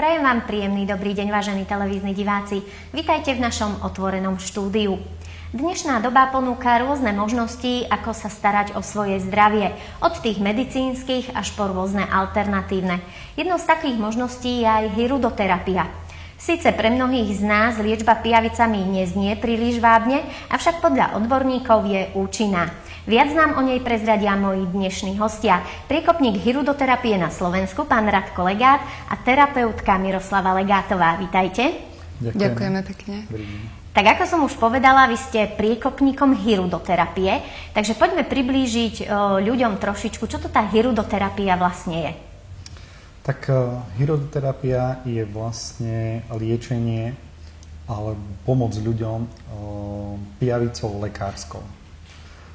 Prajem vám príjemný dobrý deň, vážení televízni diváci. Vitajte v našom otvorenom štúdiu. Dnešná doba ponúka rôzne možnosti, ako sa starať o svoje zdravie, od tých medicínskych až po rôzne alternatívne. Jednou z takých možností je aj hirudoterapia. Síce pre mnohých z nás liečba pijavicami neznie príliš vábne, avšak podľa odborníkov je účinná. Viac nám o nej prezradia moji dnešní hostia. Priekopník hirudoterapie na Slovensku, pán Radko Legát, a terapeutka Miroslava Legátová. Vítajte. Ďakujeme pekne. Tak ako som už povedala, vy ste priekopníkom hirudoterapie, takže poďme priblížiť ľuďom trošičku, čo to tá hirudoterapia vlastne je. Tak hirudoterapia je vlastne liečenie alebo pomoc ľuďom pijavicou lekárskou.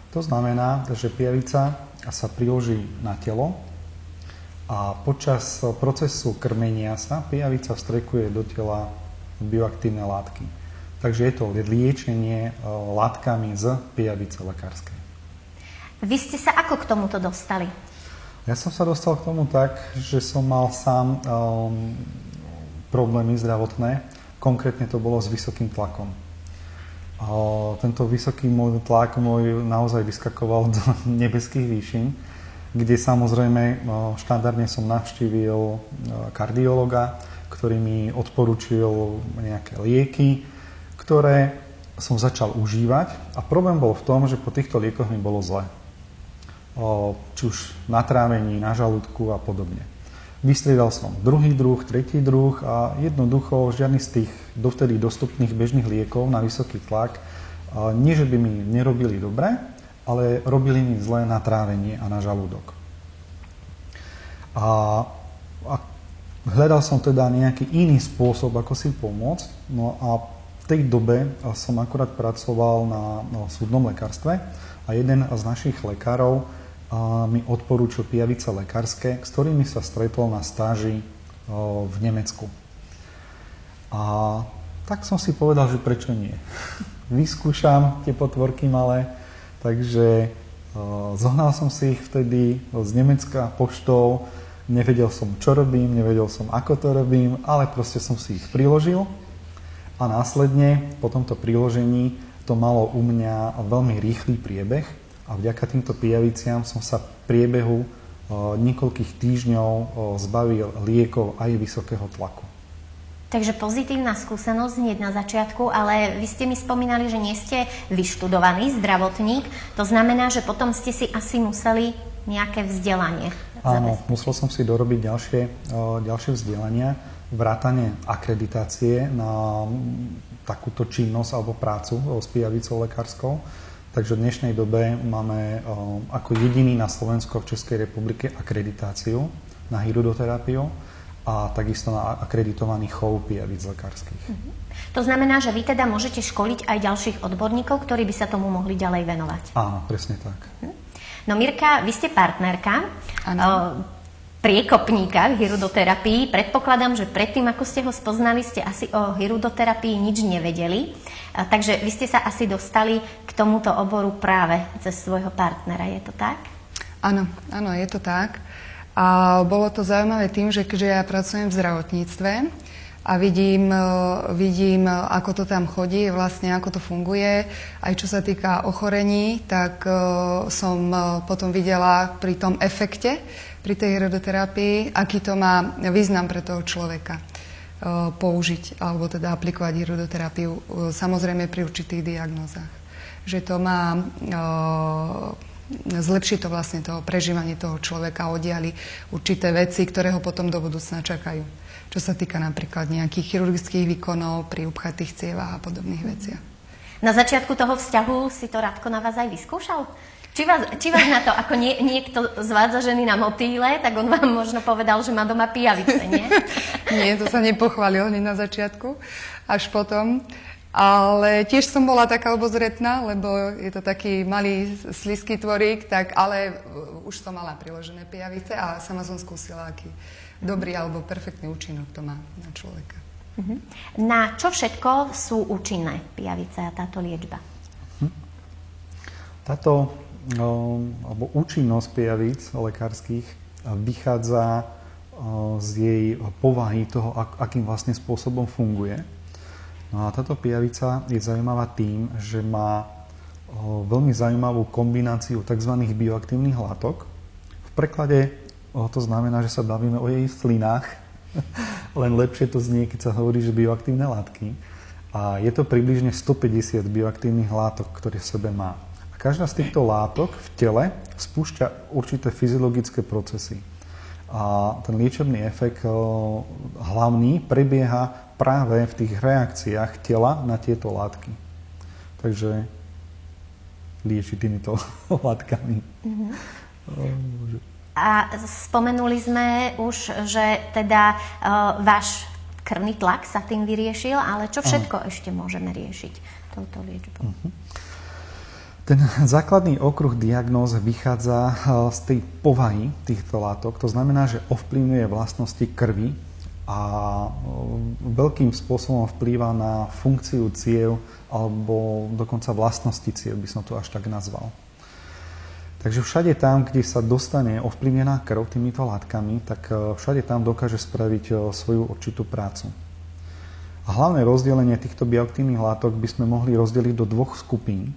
To znamená, že pijavica sa priloží na telo a počas procesu krmenia sa pijavica vstrekuje do tela bioaktívne látky. Takže je to liečenie látkami z pijavice lekárskej. Vy ste sa ako k tomuto dostali? Ja som sa dostal k tomu tak, že som mal sám problémy zdravotné. Konkrétne to bolo s vysokým tlakom. Tento vysoký tlak môj naozaj vyskakoval do nebeských výšin, kde samozrejme štandardne som navštívil kardiologa, ktorý mi odporúčil nejaké lieky, ktoré som začal užívať, a problém bol v tom, že po týchto liekoch mi bolo zle. Či už na trávení, na žalúdku a podobne. Vystriedal som druhý druh, tretí druh a jednoducho žiadny z tých dovtedy dostupných bežných liekov na vysoký tlak nie, že by mi nerobili dobre, ale robili mi zle na trávenie a na žalúdok. A hľadal som teda nejaký iný spôsob, ako si pomôcť. No a v tej dobe som akurát pracoval na súdnom lekárstve a jeden z našich lekárov mi odporúčil pijavice lekárske, s ktorými sa stretol na stáži v Nemecku. A tak som si povedal, že prečo nie. Vyskúšam tie potvorky malé, takže zohnal som si ich vtedy z Nemecka poštou. Nevedel som, čo robím, nevedel som, ako to robím, ale proste som si ich priložil a následne po tomto priložení to malo u mňa veľmi rýchly priebeh a vďaka týmto pijaviciam som sa v priebehu niekoľkých týždňov zbavil liekov aj vysokého tlaku. Takže pozitívna skúsenosť hneď na začiatku, ale vy ste mi spomínali, že nie ste vyštudovaný zdravotník. To znamená, že potom ste si asi museli nejaké vzdelanie. Áno, musel som si dorobiť ďalšie vzdelania, vrátane akreditácie na takúto činnosť alebo prácu s pijavicou lekárskou. Takže v dnešnej dobe máme ako jediný na Slovensku a v Českej republike akreditáciu na hirudoterapiu a takisto na akreditovaný chov pijavic lekárskych. To znamená, že vy teda môžete školiť aj ďalších odborníkov, ktorí by sa tomu mohli ďalej venovať. Áno, presne tak. No Mirka, vy ste partnerka priekopníka v hirudoterapii. Predpokladám, že predtým, ako ste ho spoznali, ste asi o hirudoterapii nič nevedeli. Takže vy ste sa asi dostali k tomuto oboru práve cez svojho partnera. Je to tak? Áno, je to tak. A bolo to zaujímavé tým, že keďže ja pracujem v zdravotníctve a vidím, ako to tam chodí, vlastne ako to funguje, aj čo sa týka ochorení, tak som potom videla pri tom efekte, pri tej hirudoterapii, aký to má význam pre toho človeka použiť, alebo teda aplikovať hirudoterapiu, samozrejme pri určitých diagnózach. Že to má zlepší to vlastne to prežívanie toho človeka, oddiali určité veci, ktoré ho potom do budúcna čakajú. Čo sa týka napríklad nejakých chirurgických výkonov pri upchatých cievách a podobných veciach. Na začiatku toho vzťahu si to Radko na vás aj vyskúšal? Či vás na to, ako niekto zvádza ženy na motýle, tak on vám možno povedal, že má doma pijavice, nie? Nie, to sa nepochválil hneď na začiatku, až potom. Ale tiež som bola taká obozretná, lebo je to taký malý slizký tvorík, tak, ale už som mala priložené pijavice a sama som skúsila, aký dobrý alebo perfektný účinok to má na človeka. Na čo všetko sú účinné pijavice a táto liečba? Táto alebo účinnosť pijavíc lekárskych vychádza z jej povahy toho, akým vlastne spôsobom funguje. No a táto pijavica je zaujímavá tým, že má veľmi zaujímavú kombináciu tzv. Bioaktívnych látok. V preklade to znamená, že sa bavíme o jej slinách, len lepšie to znie, keď sa hovorí, že bioaktívne látky. A je to približne 150 bioaktívnych látok, ktoré v sebe má. A každá z týchto látok v tele spúšťa určité fyziologické procesy. A ten liečebný efekt hlavný prebieha práve v tých reakciách tela na tieto látky. Takže lieči týmito látkami. A spomenuli sme už, že teda váš krvný tlak sa tým vyriešil, ale čo všetko ešte môžeme riešiť touto liečbou? Ten základný okruh diagnóz vychádza z tej povahy týchto látok. To znamená, že ovplyvňuje vlastnosti krvi a veľkým spôsobom vplýva na funkciu ciev alebo dokonca vlastnosti ciev, by som to až tak nazval. Takže všade tam, kde sa dostane ovplyvnená krv týmito látkami, tak všade tam dokáže spraviť svoju určitú prácu. A hlavné rozdelenie týchto bioaktívnych látok by sme mohli rozdeliť do dvoch skupín,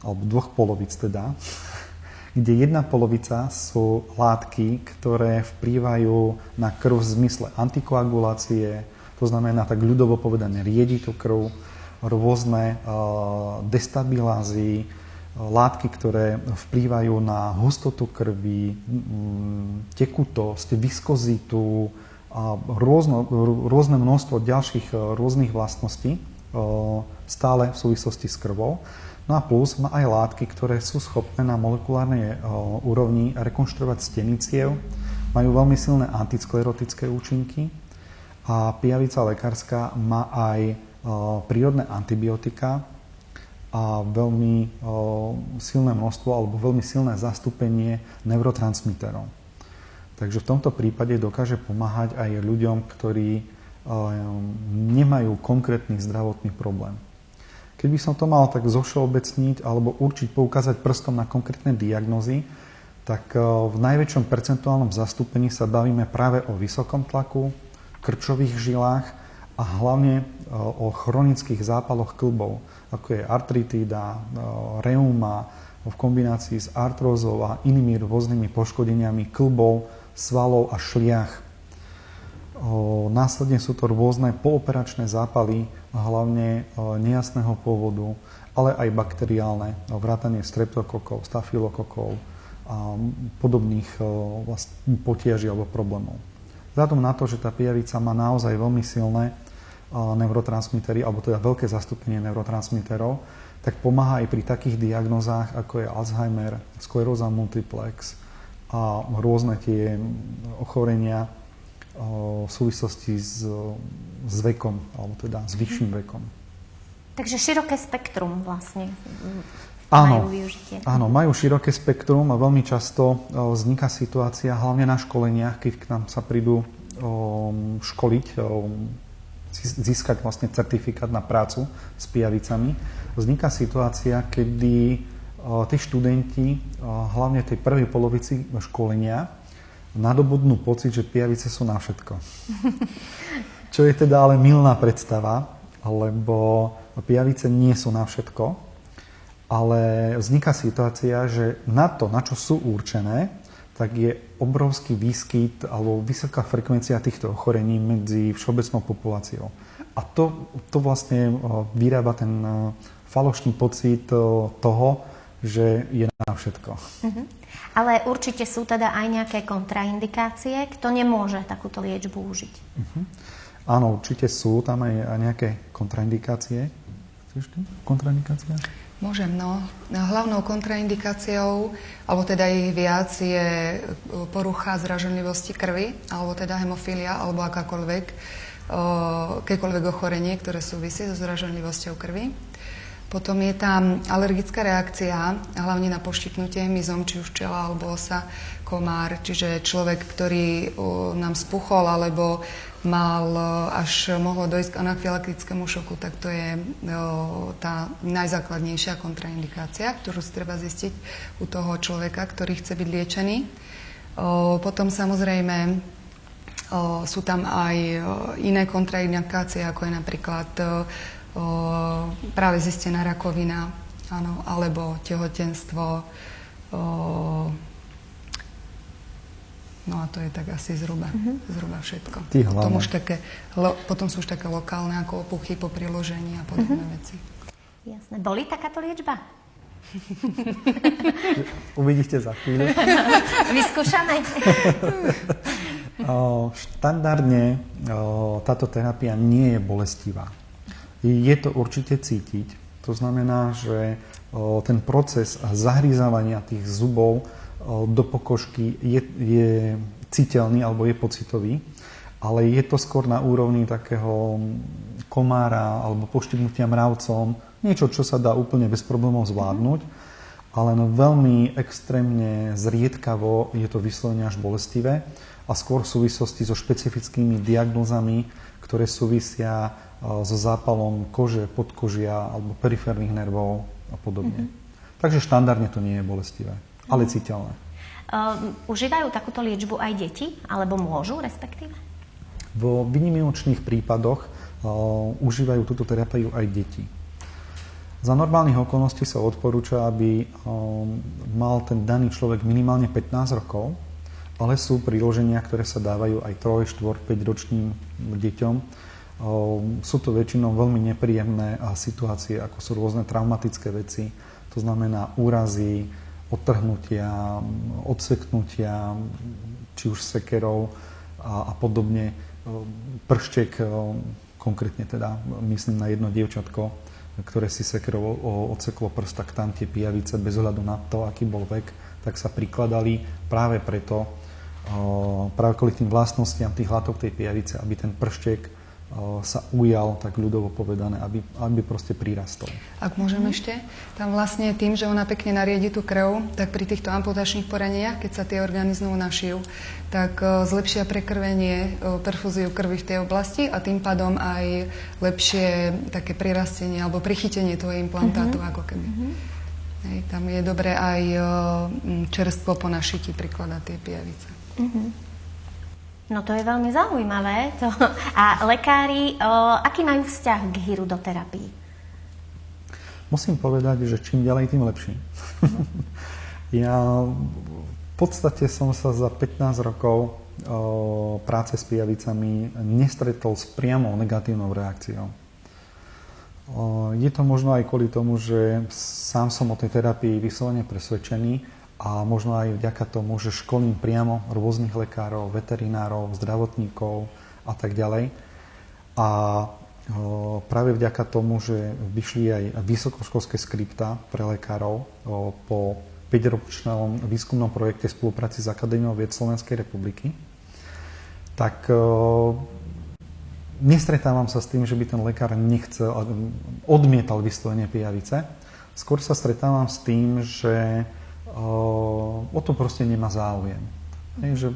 alebo dvoch polovic teda, kde jedna polovica sú látky, ktoré vplývajú na krv v zmysle antikoagulácie, to znamená tak ľudovo povedané riedi tú krv, rôzne destabilázy, látky, ktoré vplývajú na hustotu krvi, tekutosť, viskozitu a rôzne množstvo ďalších rôznych vlastností stále v súvislosti s krvou. No a plus má aj látky, ktoré sú schopné na molekulárnej úrovni rekonštruovať steny ciev, majú veľmi silné antisklerotické účinky a pijavica lekárska má aj prírodné antibiotika a veľmi silné množstvo alebo veľmi silné zastúpenie neurotransmiterov. Takže v tomto prípade dokáže pomáhať aj ľuďom, ktorí nemajú konkrétny zdravotný problém. Keď by som to mal tak zovšeobecniť alebo určiť, poukázať prstom na konkrétne diagnózy, tak v najväčšom percentuálnom zastúpení sa bavíme práve o vysokom tlaku, krčových žilách a hlavne o chronických zápaloch kĺbov, ako je artritída, reuma v kombinácii s artrózou a inými rôznymi poškodeniami kĺbov, svalov a šliach. Následne sú to rôzne pooperačné zápaly, hlavne nejasného pôvodu, ale aj bakteriálne, vrátanie streptokokov, stafilokokov a podobných potiaží alebo problémov. Vzhľadom na to, že tá pijavica má naozaj veľmi silné neurotransmitery, alebo teda veľké zastúpenie neurotransmiterov, tak pomáha aj pri takých diagnózach, ako je Alzheimer, skleróza multiplex a rôzne tie ochorenia v súvislosti s vekom, alebo teda s vyšším vekom. Takže široké spektrum vlastne majú využitie. Áno, majú široké spektrum a veľmi často vzniká situácia, hlavne na školeniach, keď k nám sa prídu školiť, získať vlastne certifikát na prácu s pijavicami. Vzniká situácia, kedy tí študenti, hlavne tej prvej polovici školenia, nadobudnú pocit, že pijavice sú na všetko. Čo je teda ale mylná predstava, lebo pijavice nie sú na všetko, ale vzniká situácia, že na to, na čo sú určené, tak je obrovský výskyt alebo vysoká frekvencia týchto ochorení medzi všeobecnou populáciou. A to vlastne vyrába ten falošný pocit toho, že je na všetko. Ale určite sú teda aj nejaké kontraindikácie, kto nemôže takúto liečbu užiť. Áno, určite sú tam aj nejaké kontraindikácie. Chceš ty? Kontraindikácia? Môžem, no. Hlavnou kontraindikáciou, alebo teda ich viac, je porucha zraženlivosti krvi, alebo teda hemofília, alebo akékoľvek ochorenie, ktoré súvisí so zraženlivosťou krvi. Potom je tam alergická reakcia, hlavne na poštipnutie hmyzom, či už včela alebo osa, komár, čiže človek, ktorý nám spuchol alebo mohlo dojsť k anafylaktickému šoku, tak to je tá najzákladnejšia kontraindikácia, ktorú si treba zistiť u toho človeka, ktorý chce byť liečený. Potom samozrejme sú tam aj iné kontraindikácie, ako je napríklad práve zistená rakovina, áno, alebo tehotenstvo. No a to je tak asi zhruba všetko. Potom sú už také lokálne, ako opuchy po priložení a podobné veci. Jasné. Bolí takáto liečba? Uvidíte za chvíľu. Vyskúšané. Štandardne táto terapia nie je bolestivá. Je to určite cítiť. To znamená, že ten proces zahrízavania tých zubov do pokožky je citeľný alebo je pocitový, ale je to skôr na úrovni takého komára alebo poštipnutia mravcom, niečo, čo sa dá úplne bez problémov zvládnuť, ale veľmi extrémne zriedkavo je to vyslovene až bolestivé a skôr v súvislosti so špecifickými diagnózami, ktoré súvisia so zápalom kože, podkožia alebo periférnych nervov a podobne. Takže štandardne to nie je bolestivé, ale citeľné. Užívajú takúto liečbu aj deti? Alebo môžu, respektíve? Vo výnimočných prípadoch užívajú túto terapiu aj deti. Za normálnych okolností sa odporúča, aby mal ten daný človek minimálne 15 rokov, ale sú priloženia, ktoré sa dávajú aj 3, 4, 5 ročným deťom. Sú to väčšinou veľmi nepríjemné situácie, ako sú rôzne traumatické veci, to znamená úrazy, odtrhnutia, odseknutia, či už sekerov a podobne. Prštek, konkrétne teda, myslím na jedno dievčatko, ktoré si sekerou odseklo prst, tak tam tie pijavice bez ohľadu na to, aký bol vek, tak sa prikladali práve preto, práve kvôli tým vlastnostiam tých látok tej pijavice, aby ten prštek sa ujal, tak ľudovo povedané, aby proste prirastol. Ak môžem ešte, tam vlastne tým, že ona pekne nariedi tú krv, tak pri týchto amputačných poraneniach, keď sa tie orgány znovu našijú, tak zlepšia prekrvenie, perfúziu krvi v tej oblasti a tým pádom aj lepšie také prirastenie alebo prichytenie toho implantátu, ako keby. Hej, tam je dobré aj čerstvo po našití prikladať tie pijavice. No to je veľmi zaujímavé. A lekári, aký majú vzťah k hirudoterapii? Musím povedať, že čím ďalej, tým lepšie. Ja v podstate som sa za 15 rokov práce s pijavicami nestretol s priamou negatívnou reakciou. Je to možno aj kvôli tomu, že sám som o tej terapii vyslovene presvedčený, a možno aj vďaka tomu, že školím priamo rôznych lekárov, veterinárov, zdravotníkov a tak ďalej. A práve vďaka tomu, že vyšli aj vysokoškolské skriptá pre lekárov po 5-ročnom výskumnom projekte v spolupráci s Akadémiou vied Slovenskej republiky, tak nestretávam sa s tým, že by ten lekár odmietal vyslovene pijavice. Skôr sa stretávam s tým, že o to proste nemá záujem. Že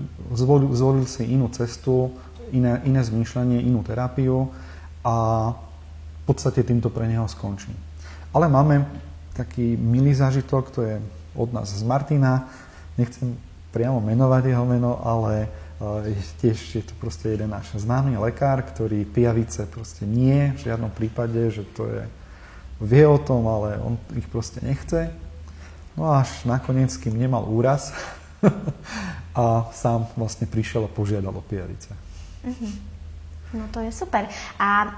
zvolil si inú cestu, iné zmýšľanie, inú terapiu a v podstate týmto pre neho skončí. Ale máme taký milý zážitok, to je od nás z Martina. Nechcem priamo menovať jeho meno, ale tiež je to proste jeden náš známy lekár, ktorý pijavice proste nie, v žiadnom prípade, že to je, vie o tom, ale on ich proste nechce. No až nakoniec, kým nemal úraz a sám vlastne prišiel a požiadal o pijavice. No to je super. A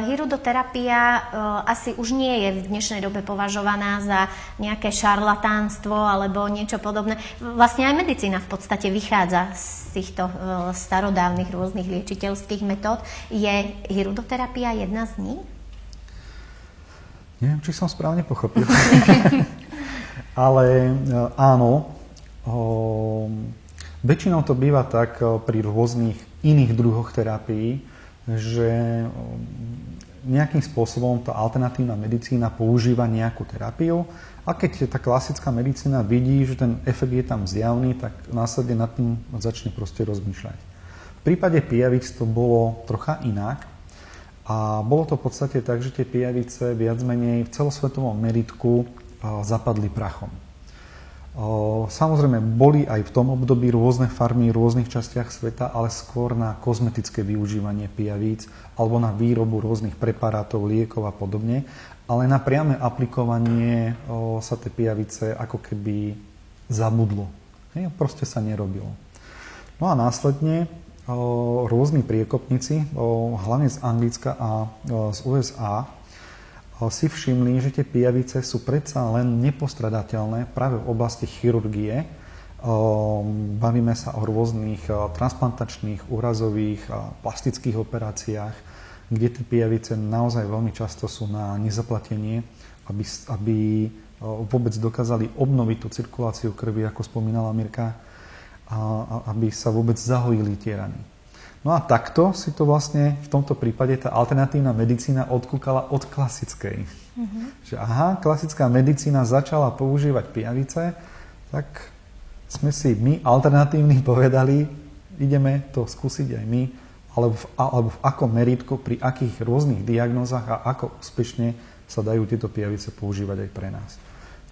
hirudoterapia asi už nie je v dnešnej dobe považovaná za nejaké šarlatánstvo alebo niečo podobné. Vlastne aj medicína v podstate vychádza z týchto starodávnych rôznych liečiteľských metód. Je hirudoterapia jedna z nich? Neviem, či som správne pochopil. Ale áno, väčšinou to býva tak pri rôznych iných druhoch terapií, že nejakým spôsobom tá alternatívna medicína používa nejakú terapiu a keď tá klasická medicína vidí, že ten efekt je tam zjavný, tak následne nad tým začne proste rozmýšľať. V prípade pijavic to bolo trocha inak a bolo to v podstate tak, že tie pijavice viac menej v celosvetovom meritku zapadli prachom. Samozrejme, boli aj v tom období rôzne farmy v rôznych častiach sveta, ale skôr na kozmetické využívanie pijavíc alebo na výrobu rôznych preparátov, liekov a podobne. Ale na priame aplikovanie sa tie pijavice ako keby zabudlo. Proste sa nerobilo. No a následne rôzni priekopníci, hlavne z Anglicka a z USA, si všimli, že tie pijavice sú predsa len nepostradateľné práve v oblasti chirurgie. Bavíme sa o rôznych transplantačných, úrazových a plastických operáciách, kde tie pijavice naozaj veľmi často sú na nezaplatenie, aby vôbec dokázali obnoviť tú cirkuláciu krvi, ako spomínala Mirka, a aby sa vôbec zahojili tie rany. No a takto si to vlastne v tomto prípade tá alternatívna medicína odkúkala od klasickej. Že klasická medicína začala používať pijavice, tak sme si my alternatívni povedali, ideme to skúsiť aj my, alebo v akom meritku, pri akých rôznych diagnózach a ako úspešne sa dajú tieto pijavice používať aj pre nás.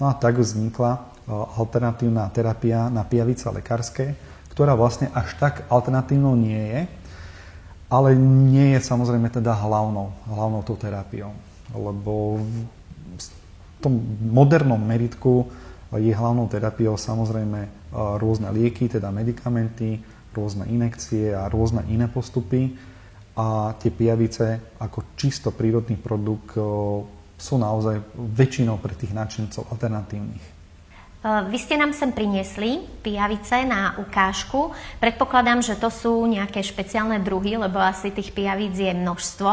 No a tak vznikla alternatívna terapia na pijavice lekárske, ktorá vlastne až tak alternatívnou nie je, ale nie je samozrejme teda hlavnou tou terapiou. Lebo v tom modernom meritku je hlavnou terapiou samozrejme rôzne lieky, teda medikamenty, rôzne injekcie a rôzne iné postupy. A tie pijavice ako čisto prírodný produkt sú naozaj väčšinou pre tých nadšencov alternatívnych. Vy ste nám sem priniesli pijavice na ukážku. Predpokladám, že to sú nejaké špeciálne druhy, lebo asi tých pijavíc je množstvo.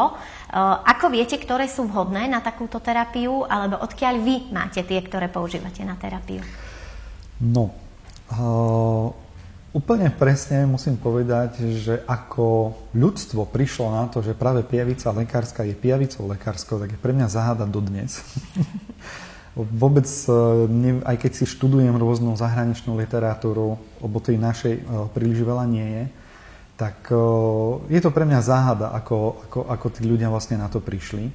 Ako viete, ktoré sú vhodné na takúto terapiu, alebo odkiaľ vy máte tie, ktoré používate na terapiu? No, úplne presne musím povedať, že ako ľudstvo prišlo na to, že práve pijavica lekárska je pijavicou lekárskou, tak je pre mňa záhada dodnes. Vôbec, aj keď si študujem rôznu zahraničnú literatúru, lebo tej našej príliš veľa nie je, tak je to pre mňa záhada, ako tí ľudia vlastne na to prišli.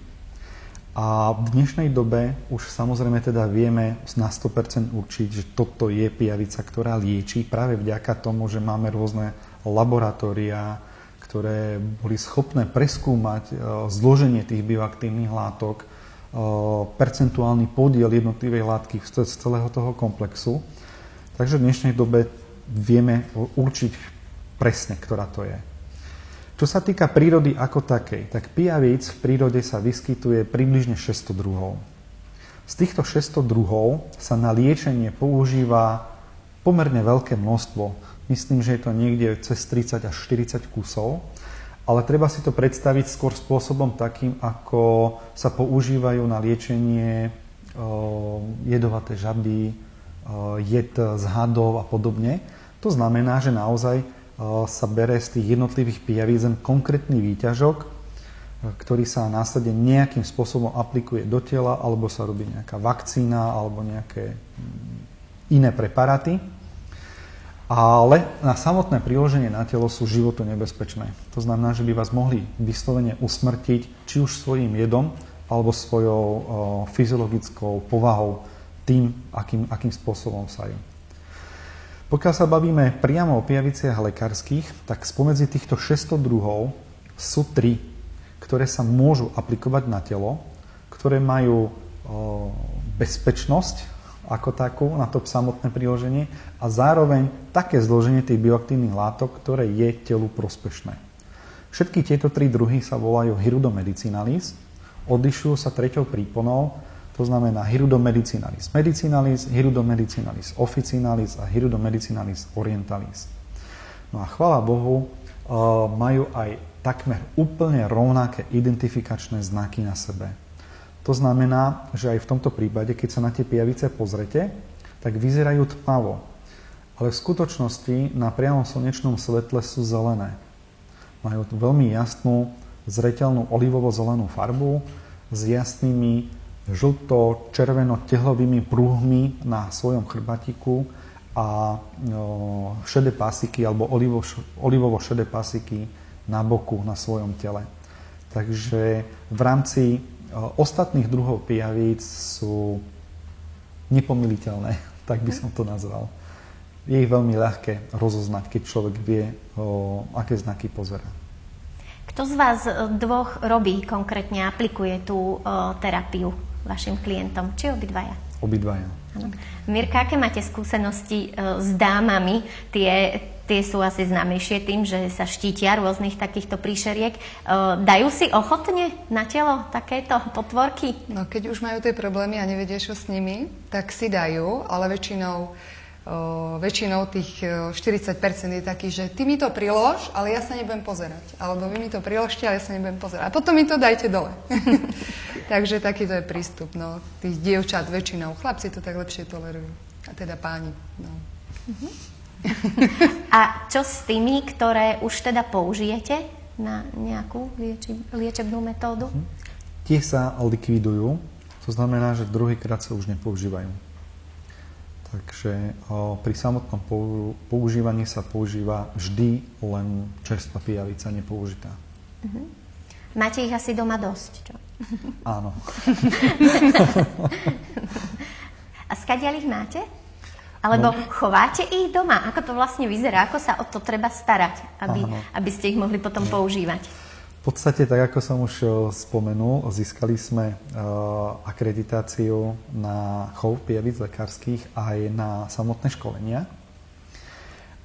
A v dnešnej dobe už samozrejme teda vieme na 100% určiť, že toto je pijavica, ktorá lieči práve vďaka tomu, že máme rôzne laboratória, ktoré boli schopné preskúmať zloženie tých bioaktívnych látok, percentuálny podiel jednotlivej látky z celého toho komplexu. Takže v dnešnej dobe vieme určiť presne, ktorá to je. Čo sa týka prírody ako takej, tak pijavíc v prírode sa vyskytuje približne 600 druhov. Z týchto 600 druhov sa na liečenie používa pomerne veľké množstvo. Myslím, že je to niekde cez 30 až 40 kusov. Ale treba si to predstaviť skôr spôsobom takým, ako sa používajú na liečenie jedovaté žaby, jed z hadov a podobne. To znamená, že naozaj sa bere z tých jednotlivých pijavíc konkrétny výťažok, ktorý sa následne nejakým spôsobom aplikuje do tela, alebo sa robí nejaká vakcína, alebo nejaké iné preparáty. Ale na samotné priloženie na telo sú životu nebezpečné. To znamená, že by vás mohli vyslovene usmrtiť, či už svojím jedom, alebo svojou fyziologickou povahou, tým, akým spôsobom sa je. Pokiaľ sa bavíme priamo o pijaviciach lekárskych, tak spomedzi týchto 600 druhov sú 3, ktoré sa môžu aplikovať na telo, ktoré majú bezpečnosť ako takú, na to samotné priloženie a zároveň také zloženie tých bioaktívnych látok, ktoré je telu prospešné. Všetky tieto 3 druhy sa volajú Hirudo medicinalis, odlišujú sa treťou príponou, to znamená Hirudo medicinalis medicinalis, Hirudo medicinalis officinalis a Hirudo medicinalis orientalis. No a chvála Bohu, majú aj takmer úplne rovnaké identifikačné znaky na sebe. To znamená, že aj v tomto prípade, keď sa na tie pijavice pozrete, tak vyzerajú tmavo. Ale v skutočnosti na priamom slnečnom svetle sú zelené. Majú veľmi jasnú, zreteľnú olivovo-zelenú farbu s jasnými žlto-červeno-tehlovými pruhmi na svojom chrbatiku a šedé pasiky alebo olivovo-šedé pasiky na boku, na svojom tele. Takže v rámci ostatných druhov pijavíc sú nepomiliteľné. Tak by som to nazval. Je ich veľmi ľahké rozoznať, keď človek vie, aké znaky pozerá. Kto z vás dvoch robí konkrétne, aplikuje tú terapiu vašim klientom? Či obidvaja? Obidvaja. Áno. Mirka, aké máte skúsenosti s dámami? Tie sú asi známejšie tým, že sa štítia rôznych takýchto príšeriek. Dajú si ochotne na telo takéto potvorky? No, keď už majú tie problémy a nevedia, čo s nimi, tak si dajú, ale väčšinou tých 40% je taký, že ty mi to prilož, ale ja sa nebudem pozerať. Alebo vy mi to priložte, ale ja sa nebudem pozerať. A potom mi to dajte dole. Takže takýto je prístup. No, tých dievčat väčšinou. Chlapci to tak lepšie tolerujú. A teda páni. No. A čo s tými, ktoré už teda použijete na nejakú liečebnú metódu? Tie sa likvidujú. To znamená, že druhýkrát sa už nepoužívajú. Takže pri samotnom používaní sa používa vždy len čerstvá pijavica, nepoužitá. Máte ich asi doma dosť, čo? Áno. A skadiaľ ich máte? Alebo chováte ich doma? Ako to vlastne vyzerá? Ako sa o to treba starať, aby ste ich mohli potom používať? V podstate, tak ako som už spomenul, získali sme akreditáciu na chov pijavíc lekárskych aj na samotné školenia.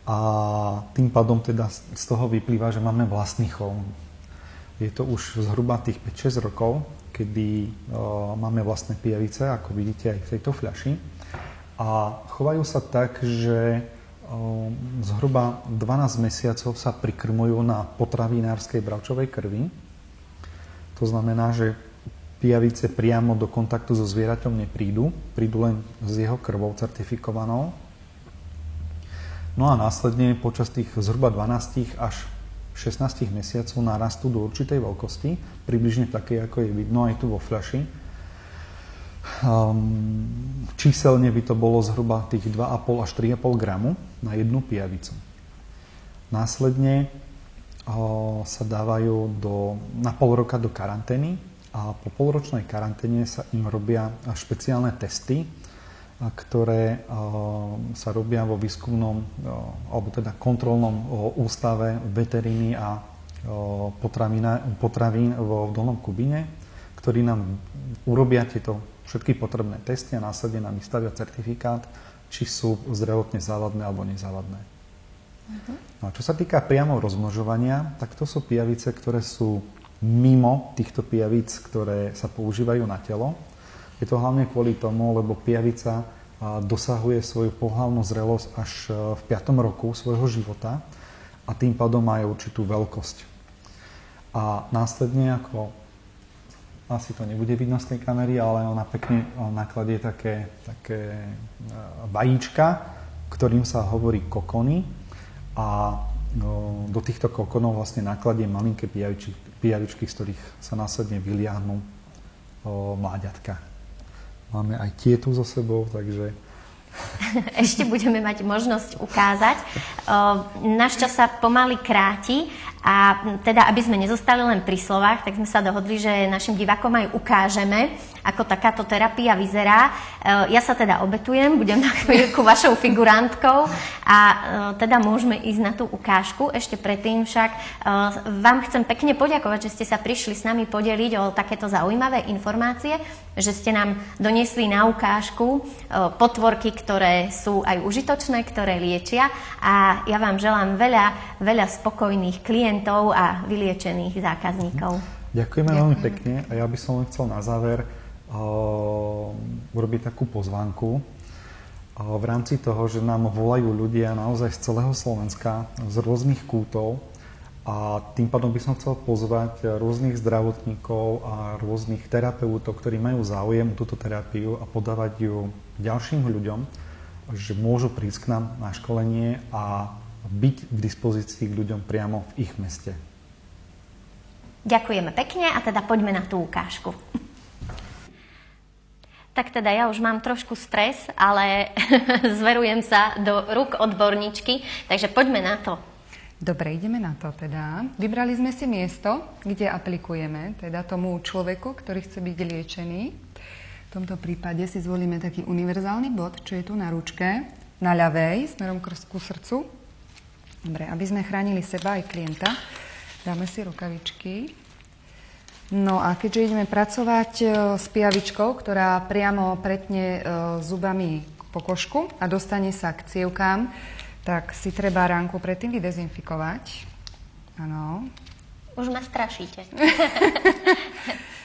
A tým pádom teda z toho vyplýva, že máme vlastný chov. Je to už zhruba tých 5-6 rokov, kedy máme vlastné pijavice, ako vidíte aj v tejto fľaši. A chovajú sa tak, že zhruba 12 mesiacov sa prikrmujú na potravinárskej bravčovej krvi. To znamená, že pijavice priamo do kontaktu so zvieraťom neprídu, prídu len s jeho krvou certifikovanou. No a následne počas tých zhruba 12 až 16 mesiacov narastú do určitej veľkosti, približne také, ako je vidno aj tu vo fľaši. Číselne by to bolo zhruba tých 2,5 až 3,5 gramu na jednu pijavicu. Následne sa dávajú na pol roka do karantény a po polročnej karanténe sa im robia špeciálne testy, ktoré sa robia vo výskumnom alebo teda kontrolnom ústave veteríny a potravín v Dolnom Kubíne, ktorí nám urobia tieto všetky potrebné testy a následne nám vystavia certifikát, či sú zdravotne závadné alebo nezávadné. No a čo sa týka priamo rozmnožovania, tak to sú pijavice, ktoré sú mimo týchto pijavíc, ktoré sa používajú na telo. Je to hlavne kvôli tomu, lebo pijavica dosahuje svoju pohlavnú zrelosť až v 5. roku svojho života a tým pádom má aj určitú veľkosť. A následne, ako asi to nebude vidno z tej kamery, ale ona pekne nakladie také vajíčka, ktorým sa hovorí kokony a do týchto kokonov vlastne nakladie malinké pijavičky, z ktorých sa následne vyliahnú mláďatka. Máme aj tie tu so sebou, takže... Ešte budeme mať možnosť ukázať. Náš čas sa pomaly kráti a teda, aby sme nezostali len pri slovách, tak sme sa dohodli, že našim divákom aj ukážeme, ako takáto terapia vyzerá. Ja sa teda obetujem, budem na chvíľku vašou figurantkou a teda môžeme ísť na tú ukážku. Ešte predtým však vám chcem pekne poďakovať, že ste sa prišli s nami podeliť o takéto zaujímavé informácie, že ste nám doniesli na ukážku potvorky, ktoré sú aj užitočné, ktoré liečia a ja vám želám veľa spokojných klientov a vyliečených zákazníkov. Ďakujeme veľmi pekne a ja by som len chcel na záver urobiť takú pozvánku v rámci toho, že nám volajú ľudia naozaj z celého Slovenska, z rôznych kútov a tým pádom by som chcel pozvať rôznych zdravotníkov a rôznych terapeutov, ktorí majú záujem o túto terapiu a podávať ju ďalším ľuďom, že môžu prísť k nám na školenie a byť k dispozícii k ľuďom priamo v ich meste. Ďakujeme pekne a teda poďme na tú ukážku. Tak teda ja už mám trošku stres, ale zverujem sa do rúk odborníčky, takže poďme na to. Dobre, ideme na to teda. Vybrali sme si miesto, kde aplikujeme teda tomu človeku, ktorý chce byť liečený. V tomto prípade si zvolíme taký univerzálny bod, čo je tu na ručke, na ľavej, smerom ku srdcu. Dobre, aby sme chránili seba aj klienta, dáme si rukavičky. No a keďže ideme pracovať s pijavičkou, ktorá priamo pretne zubami pokožku a dostane sa k cievkám, tak si treba ránku predtým vydezinfikovať. Áno. Už ma strašíte.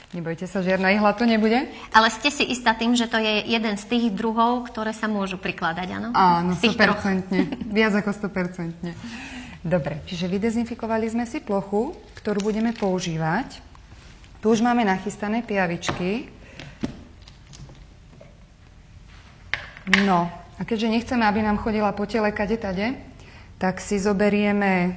Nebojte sa, žiadna ihla tu nebude. Ale ste si istá tým, že to je jeden z tých druhov, ktoré sa môžu prikladať, áno? Áno, 100%. Viac ako 100%. Dobre, čiže vydezinfikovali sme si plochu, ktorú budeme používať. Tu už máme nachystané pijavičky. No, a keďže nechceme, aby nám chodila po tele kade-tade, tak si zoberieme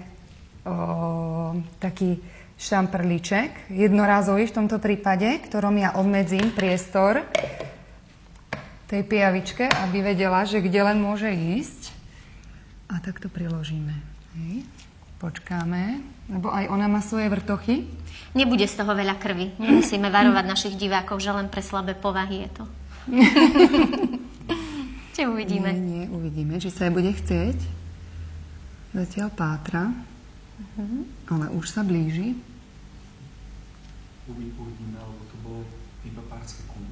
taký štamprlíček, jednorázový v tomto prípade, ktorom ja obmedzím priestor tej pijavičke, aby vedela, že kde len môže ísť. A tak to priložíme. Hej. Počkáme, lebo aj ona má svoje vrtochy. Nebude z toho veľa krvi. Nemusíme varovať našich divákov, že len pre slabé povahy je to. Či uvidíme? Nie, uvidíme, či sa jej bude chcieť. Zatiaľ pátra, ale už sa blíži. Uvidíme, lebo to bolo iba pár sekúnd.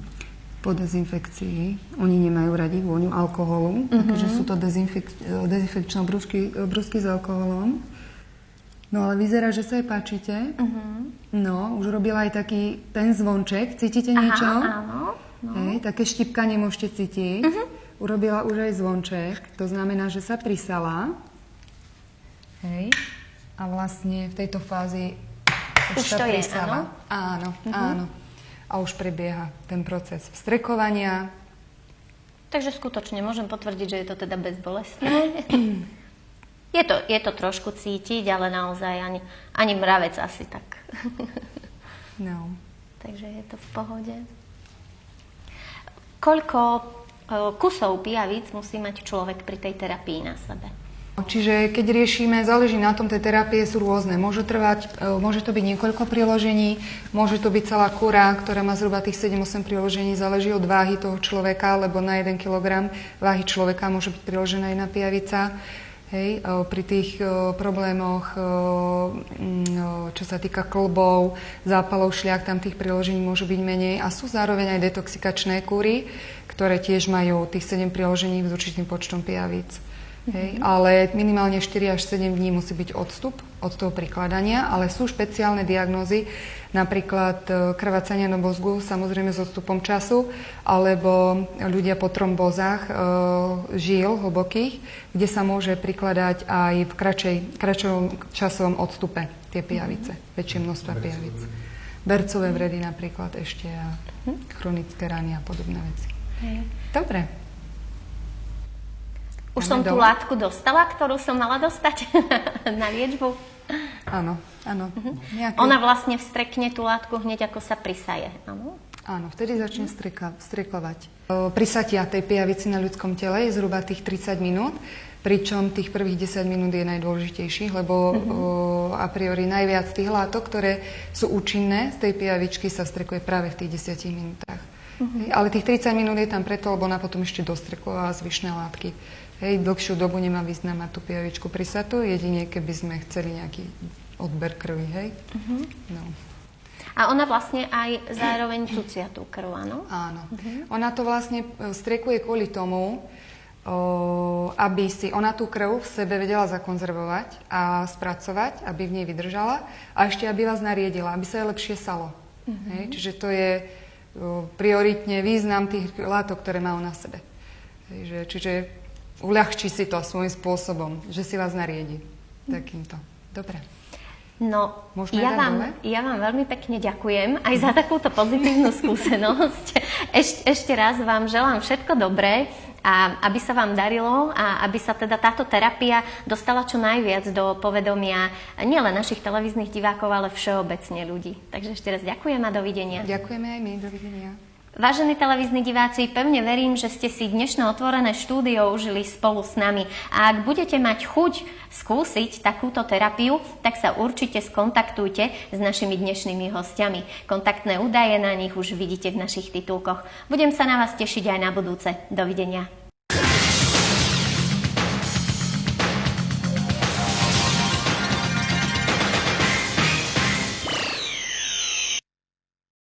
Po dezinfekcii. Oni nemajú radi vôňu alkoholu, keďže sú to dezinfekčné brúsky s alkoholom. No ale vyzerá, že sa jej páčite. No, už robila aj taký ten zvonček. Cítite niečo? Áno. No. Hej, také štipkanie môžete cítiť. Urobila už aj zvonček. To znamená, že sa prisala. Hej. A vlastne v tejto fázi už sa prisala. Áno, áno. A už prebieha ten proces vstrekovania. Takže skutočne môžem potvrdiť, že je to teda bezbolestné. Je to trošku cítiť, ale naozaj ani mravec asi tak. No. Takže je to v pohode. Koľko kusov pijavíc musí mať človek pri tej terapii na sebe? Čiže keď riešime, záleží na tom, tie terapie sú rôzne. Môže to byť niekoľko priložení, môže to byť celá kúra, ktorá má zhruba tých 7-8 priložení, záleží od váhy toho človeka, lebo na 1 kg váhy človeka môže byť priložená jedna pijavica. Hej, pri tých problémoch, čo sa týka klbov, zápalov šľak, tam tých priložení môže byť menej a sú zároveň aj detoxikačné kúry, ktoré tiež majú tých 7 priložení s určitým počtom pijavíc. Hej, ale minimálne 4 až 7 dní musí byť odstup od toho prikladania, ale sú špeciálne diagnózy, napríklad krvácanie do mozgu, samozrejme s odstupom času, alebo ľudia po trombózach žíl hlbokých, kde sa môže prikladať aj v kratšom časovom odstupe tie pijavice, väčšie množstva pijavic. Bercové vredy napríklad ešte a chronické rany a podobné veci. Dobre. Už som tú látku dostala, ktorú som mala dostať na liečbu? Áno. Ona vlastne vstrekne tú látku hneď, ako sa prisaje, áno? Áno, vtedy začne strekovať. Prisatia tej pijavici na ľudskom tele je zhruba tých 30 minút, pričom tých prvých 10 minút je najdôležitejších, lebo a priori najviac tých látok, ktoré sú účinné z tej pijavičky, sa strekuje práve v tých 10 minútach. Ale tých 30 minút je tam preto, lebo ona potom ešte dostrekovala zvyšné látky. Hej, dlhšiu dobu nemá význam mať tú pijavičku prisatú, jedine keby sme chceli nejaký odber krvi, hej? No. A ona vlastne aj zároveň cucia tú krv, áno? Áno. Ona to vlastne strekuje kvôli tomu, aby si ona tú krv v sebe vedela zakonzervovať a spracovať, aby v nej vydržala a ešte aby vás nariedila, aby sa jej lepšie salo. Hej? Čiže to je prioritne význam tých látok, ktoré má ona v sebe. Hej? Čiže uľahčí si to svojím spôsobom, že si vás nariedi takýmto. Dobre. No, ja vám veľmi pekne ďakujem aj za takúto pozitívnu skúsenosť. Ešte raz vám želám všetko dobré a aby sa vám darilo a aby sa teda táto terapia dostala čo najviac do povedomia nielen našich televíznych divákov, ale všeobecne ľudí. Takže ešte raz ďakujem a dovidenia. Ďakujeme aj my, dovidenia. Vážení televízni diváci, pevne verím, že ste si dnešné otvorené štúdio užili spolu s nami. A ak budete mať chuť skúsiť takúto terapiu, tak sa určite skontaktujte s našimi dnešnými hostiami. Kontaktné údaje na nich už vidíte v našich titulkoch. Budem sa na vás tešiť aj na budúce. Dovidenia.